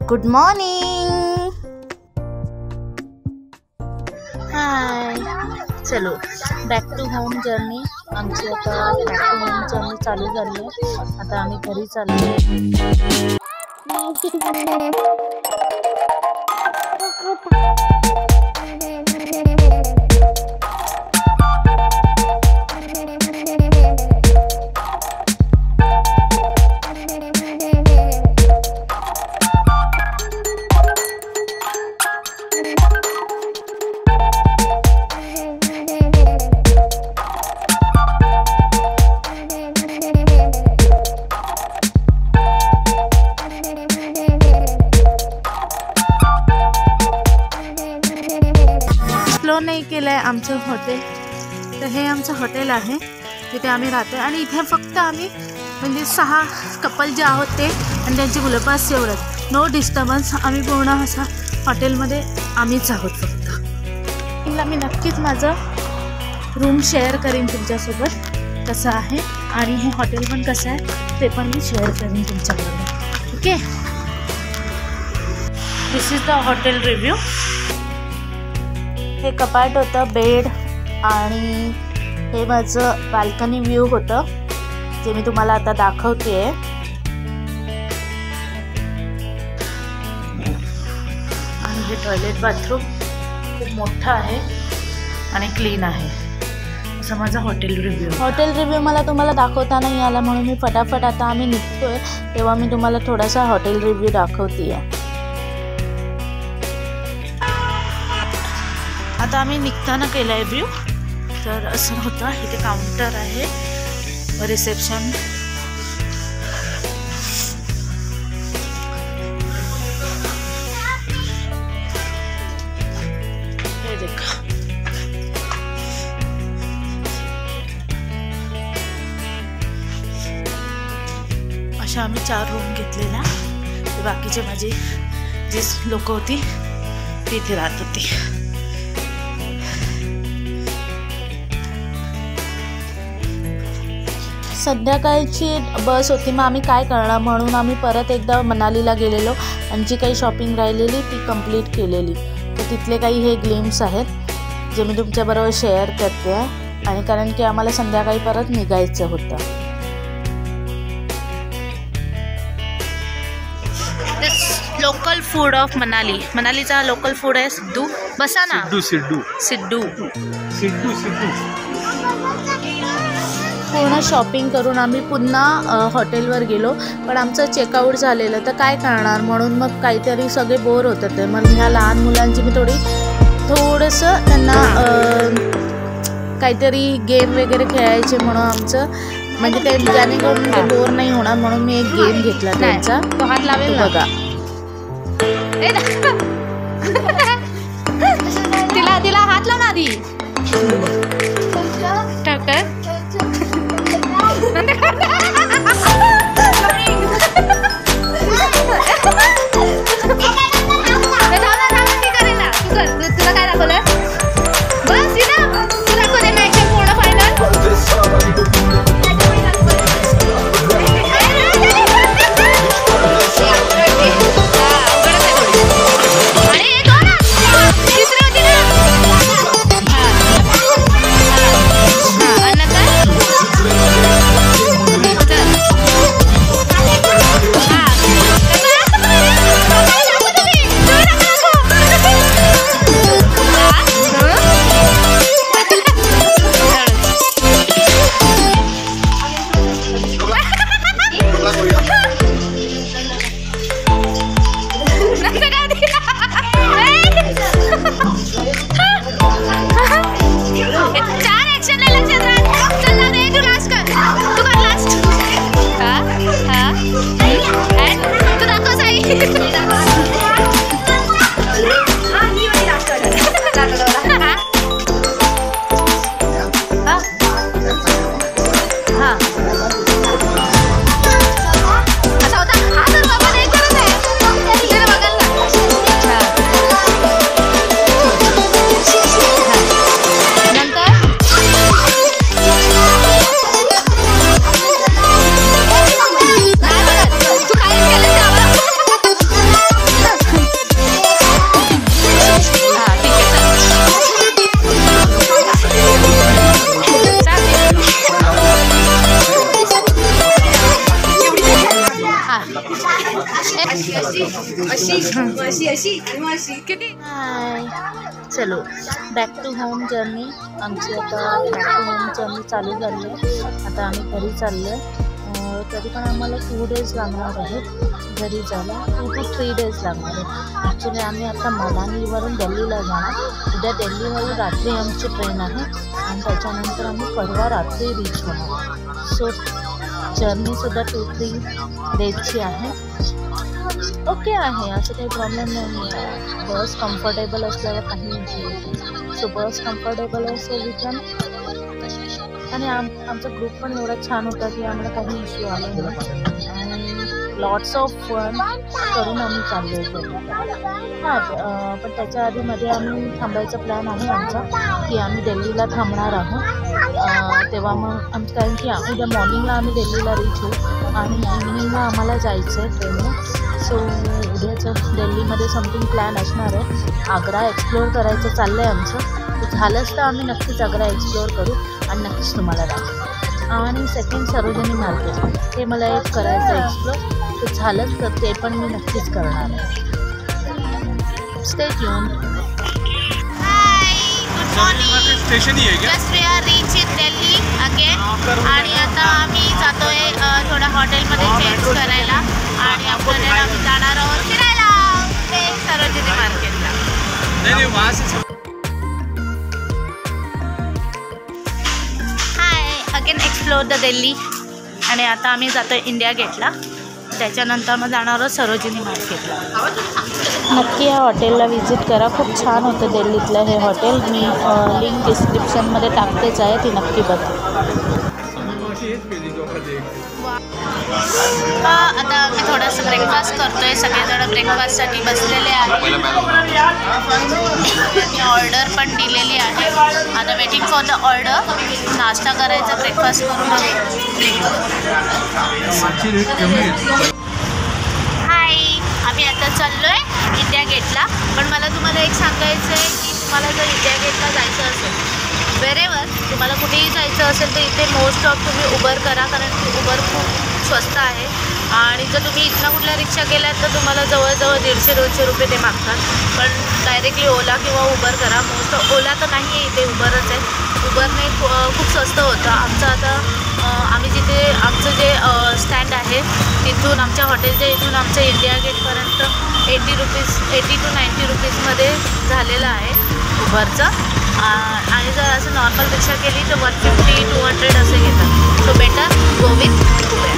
Good morning. हाय. चलो back to home journey. आमची आता बॅक टू होम जर्नी चालू झाली आहे. आता आम्ही घरी चाललो. नाही केलंय आमचं हॉटेल. तर हे आमचं हॉटेल आहे जिथे आम्ही राहतो आणि इथे फक्त आम्ही म्हणजे 6 कपल जे आहोत ते आणि त्यांची मुलं 5 एवढंच. No disturbance. आम्ही पूर्ण असं हॉटेलमध्ये आम्हीच आहोत फक्त. मी नक्कीच माझं रूम शेअर करीन तुमच्यासोबत कसं आहे आणि हे हॉटेल पण कसं आहे ते पण मी शेअर करीन तुमच्याबरोबर. Okay. This is the hotel review. हे कपाट होतं, बेड आणि हे माझं बाल्कनी व्ह्यू होतं जे मी तुम्हाला आता दाखवते. आणि हे टॉयलेट बाथरूम खूप मोठं आहे आणि क्लीन आहे. असं माझं हॉटेल रिव्ह्यू मला तुम्हाला दाखवता नाही आला म्हणून मी फटाफट आता आम्ही निघतोय तेव्हा मी तुम्हाला थोडासा हॉटेल रिव्ह्यू दाखवते. आता आम्ही निघताना केला आहे व्ह्यू. तर असं होतं. इथे काउंटर आहे, रिसेप्शन. हे देखा. अशा आम्ही 4 रूम घेतलेल्या. बाकीचे माझी जी लोक होती ती इथे राहत होती. संध्याकाळची बस होती. मग आम्ही काय करणार म्हणून आम्ही परत एकदा मनालीला गेलेलो आणि जी काही शॉपिंग राहिलेली ती कंप्लीट केलेली. तर तिथले काही हे ग्लिम्स आहेत जे मी तुमच्याबरोबर शेअर करते आहे. आणि कारण की आम्हाला संध्याकाळी परत निघायचं होतं. Local food of Manali. मनालीचा लोकल फूड आहे सिड्डू. बसा ना. सिड्डू. पूर्ण शॉपिंग करून आम्ही पुन्हा हॉटेलवर गेलो. पण आमचं चेकआउट झालेलं तर काय करणार म्हणून मग काहीतरी सगळे बोर होत होते. मग ह्या लहान मुलांची मी थोडंसं त्यांना काहीतरी गेम वगैरे खेळायचे म्हणून आमचं म्हणजे ते जेणेकरून ते बोर नाही होणार म्हणून मी एक गेम घेतला त्यांचा. तो हात लावेल बघा. तिला हात लाव ना आधी. तुला काय दाखवलं बस तुला करेल ऍक्शन पूर्ण फायनल. चलो बॅक टू होम जर्नी आमची आता बॅक टू होम जर्नी चालू झाली आहे. आता आम्ही घरी चाललो आहे. तरी पण आम्हाला 2 डेज लागणार आहेत घरी जायला. 2 to 3 डेज लागणार आहे. ॲक्च्युली आम्ही आता मलानीवरून दिल्लीला जाणार. उद्या दिल्लीवरून रात्री आमची ट्रेन आहे आणि त्याच्यानंतर आम्ही परवा रात्री रीच होणार. सो जर्नीसुद्धा 2-3 डेजची आहे. ओके आहे, असं काही प्रॉब्लेम नाही आहे. बस कम्फर्टेबल असल्यावर काही इश्यू. सो बस कम्फर्टेबल असेल विचार. आणि आमचा ग्रुप पण एवढा छान होता की आम्हाला काही इश्यू आला नाही आणि लॉट्स ऑफ फन करून आम्ही चाललो होतो. हां, पण त्याच्या आधीमध्ये आम्ही थांबायचा प्लॅन आहे आमचा की आम्ही दिल्लीला थांबणार आहोत. तेव्हा मग आमचं कारण की उद्या मॉर्निंगला आम्ही दिल्लीला रीच होऊ आणि इव्हिनिंगला आम्हाला जायचं आहे ट्रेनने. सो उद्याचं दिल्लीमध्ये समथिंग प्लॅन असणार आहे. आग्रा एक्सप्लोअर करायचं चाललं आहे आमचं. झालंच तर आम्ही नक्कीच आग्रा एक्सप्लोअर करू आणि नक्कीच तुम्हाला दाखवू. आणि सेकंड सरोजिनी मार्केट हे मला एक करायचं एक्सप्लोअर. तर झालंच तर ते पण मी नक्कीच करणार आहे. Stay tune. स्टेशन ही आहे का? Just we are reach in Delhi again. आणि आता आम्ही जातोय थोडा हॉटेलमध्ये चेंज करायला आणि आपल्याला आम्ही जाणार आहोत फिरायला ते सरोजिनी मार्केटला. नाही वहाँ से अगेन एक्सप्लोर द दिल्ली. आणि आता आम्ही जातोय इंडिया गेटला. त्याच्यानंतर मग जाणार आहोत सरोजिनी मार्केटला. नक्की या हॉटेलला व्हिजिट करा. खूप छान होतं दिल्लीतलं हे हॉटेल. मी लिंक डिस्क्रिप्शनमध्ये टाकतेच आहे, ती नक्की बघा. आता आम्ही थोडंसं ब्रेकफास्ट करतोय. सगळेजण ब्रेकफास्टसाठी बसलेले आहेत. ऑर्डर पण दिलेली आहे. आता वेटिंग फॉर द ऑर्डर. नाश्ता करायचा, ब्रेकफास्ट करून हाय. आम्ही आता चाललो आहे इंडिया गेटला. पण मला तुम्हाला एक सांगायचं आहे की तुम्हाला जर इंडिया गेटला जायचं असेल वेरेवर तुम्हाला कुठेही जायचं असेल तर इथे मोस्ट ऑफ तुम्ही उबर करा. कारण की उबर खूप स्वस्त आहे. आणि जर तुम्ही इथनं कुठल्या रिक्षा केल्यात तर तुम्हाला जवळजवळ 150-200 रुपये ते मागतात. पण डायरेक्टली ओला किंवा उबर करा. मोस्ट ओला तर नाही आहे इथे, उबरच आहे. उबरने खूप स्वस्त होतं. आमचं आता आम्ही जिथे आमचं जे स्टँड आहे तिथून आमच्या हॉटेलच्या इथून आमच्या इंडिया गेटपर्यंत 80 to 90 रुपीजमध्ये झालेलं आहे उबरचं. आणि जर असं नॉर्मल रिक्षा केली तर 150-200 असे घेतात. So better go with Uber.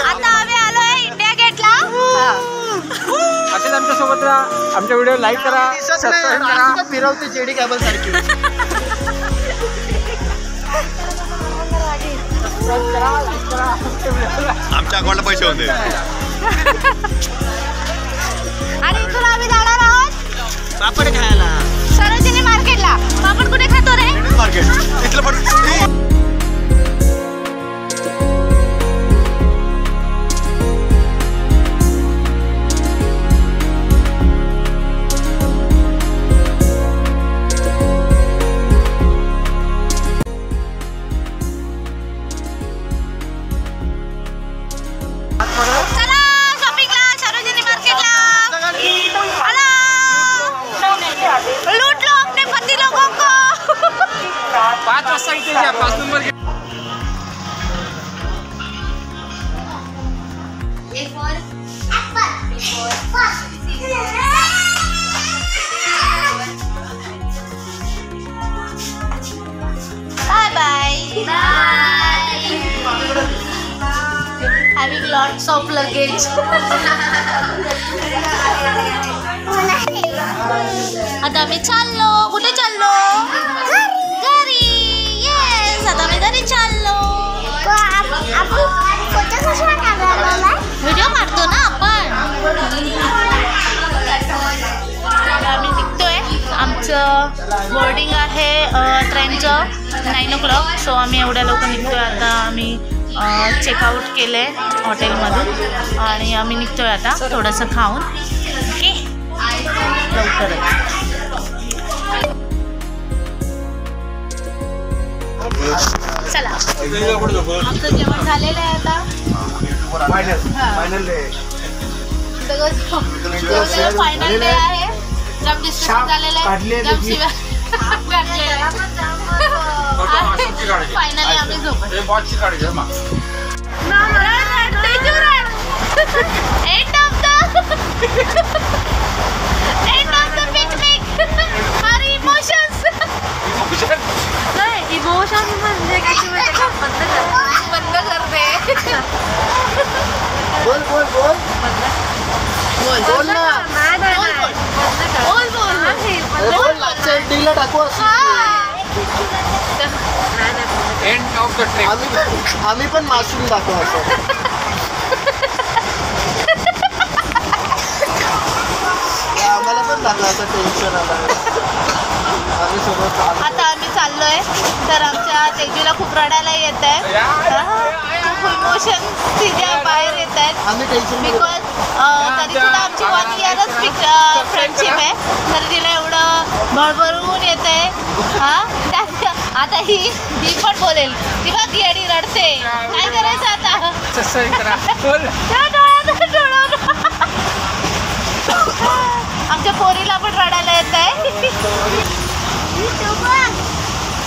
आता आम्ही आलोय इंडिया गेटला. असेच आमच्यासोबत राहा. आमच्या व्हिडिओ लाईक करा, सबस्क्राईब करा. फिरवते जेडी कॅबल सारखी. आमच्या अकाउंटला पैसे होते. आणि इथून आम्ही जाणार आहोत पापड खायला सरोजिनी मार्केटला. पापड कुठे खातो रे? मार्केट इथलं पण. लूट लो अपने पति लोगों को. 5 वाजता इथे या. 5 number gate. Bye bye. Bye. Having lots of luggage. आता आम्ही चाललो. कुठे चाललो? आमचं बोर्डिंग आहे ट्रेनचं 9 o'clock. सो आम्ही एवढ्या लवकर निघतोय आता. आम्ही चेकआउट केलं आहे हॉटेलमधून आणि आम्ही निघतोय आता थोडंसं खाऊन. ओके लवकरच. चला आमचं जेवण झालेलं आहे आता. फायनल डे आहे. जम डिस्कशन झालेलं आहे. जम शिव्या फायनली आम्ही झोपतो. End of the picnic. Our emotions. नाही इमोशन म्हणजे काय बंद कर दे. बोल बोल बोल बोल बोल ना. बोल बोल बोल लास्टच्या एंडिंगला टाकू एंड ऑफ द ट्रेन. आम्ही पण मासून दाखवू असं. आम्हाला पण दाखवा असं टेन्शन आलं. आता आम्ही चाललोय तर आमच्या तेजूला खूप रडायला येत आहे. खूप इमोशन तिच्या बाहेर येत आहेत. आम्ही टेन्शन बिकॉज तरी सुद्धा आमची 1 yearच फ्रेंडशिप आहे. तर तिला एवढं भरभरून येत आहे. आता ही पण बोलेल. ती बघ येडी रडते. काय करायचं आता. आमच्या पोरीला पण रडायला येत आहे.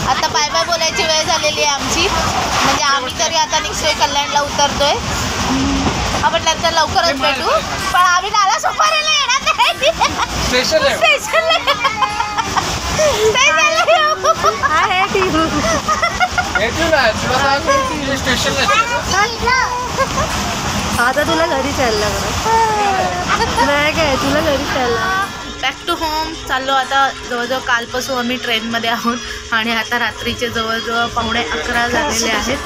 आता बाय बाय बोलायची वेळ झालेली आहे आमची. म्हणजे आम्ही तरी आता निघतोय कल्याणला उतरतोय. आपण नंतर लवकरच भेटू. पण आम्ही नाला सुपारीला येणार नाही. आता तुला घरी चालला नाही काय. तुला घरी चालला. बॅक टू होम चाललो आता. जवळजवळ कालपासून आम्ही ट्रेनमध्ये आहोत आणि आता रात्रीचे जवळजवळ 11:15 झालेले आहेत.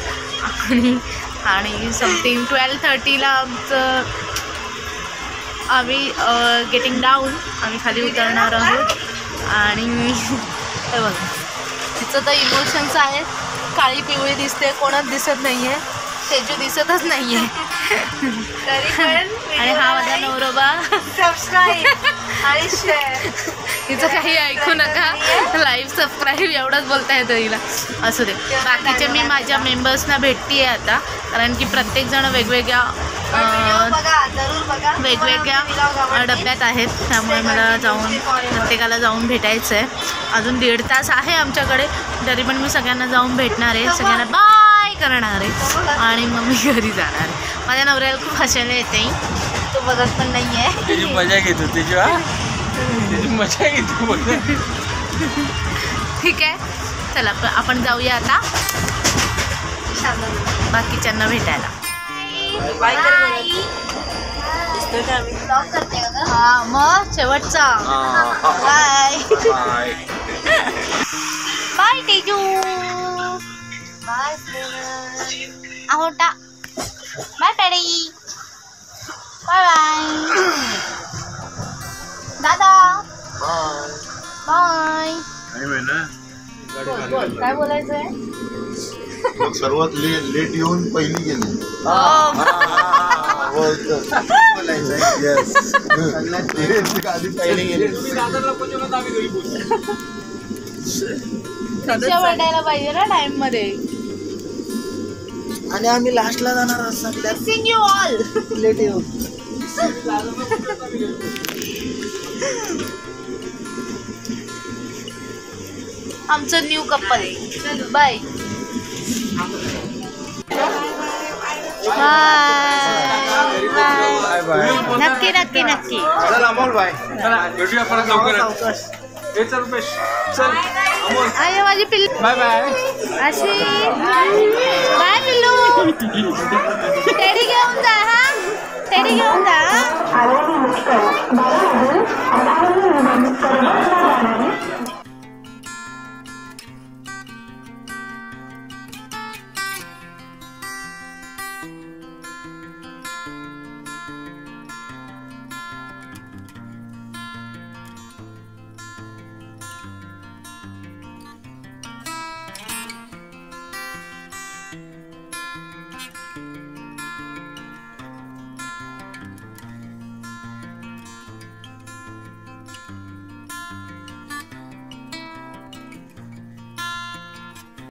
आणि समथिंग 12:30ला आमचं आम्ही गेटिंग डाऊन. आम्ही खाली उतरणार आहोत. आणि हे बघा तिचं तर इमोशन्स आहेत. काळी पिवळी दिसते. कोणच दिसत नाही आहे. तेजू दिसतच नाही आहे. आणि हा माझा नवरोबा. सबस्क्राईब आणि शेअर. तिचं काही ऐकू नका. लाईव्ह सबस्क्राईब एवढंच बोलता येतं हिला. असू दे. बाकीचे मी माझ्या मेंबर्सना भेटते आहे आता. कारण की प्रत्येकजण वेगवेगळ्या डब्यात आहेत. त्यामुळे मला जाऊन प्रत्येकाला जाऊन भेटायचं आहे. अजून 1.5 तास आहे आमच्याकडे. तरी पण मी सगळ्यांना जाऊन भेटणार आहे. सगळ्यांना बाय करणार आहे आणि मग मी घरी जाणार आहे. माझ्या नवऱ्याला खूप हसायला येते. तो बघत पण नाही आहे. त्याची मजा घेतो. त्याची मजा घेतो. ठीक आहे चला आपण जाऊया आता बाकीच्यांना भेटायला. हा मग शेवटचा बाय. बाय तेजू. बाय आहोटा. Bye Paddy. बाय बाय दादा. बाय. काय बोलायचं आहे. सर्वात लेट येऊन पहिली गेली. भेटायला पाहिजे ना टाइम मध्ये. आणि आम्ही लास्टला जाणार असणार. सीइंग यू ऑल लेट येऊ. आमचं न्यू कपल आहे. Bye bye. नक्की नक्की नक्की. चल अमोल बाय. चला भेटूया परत लवकर. चल रुपेश चल. अमोल अरे माझी पिल्लू. Bye bye. अशी बाय पिल्लू. टेडी घेऊन जा. हा टेडी घेऊन जा.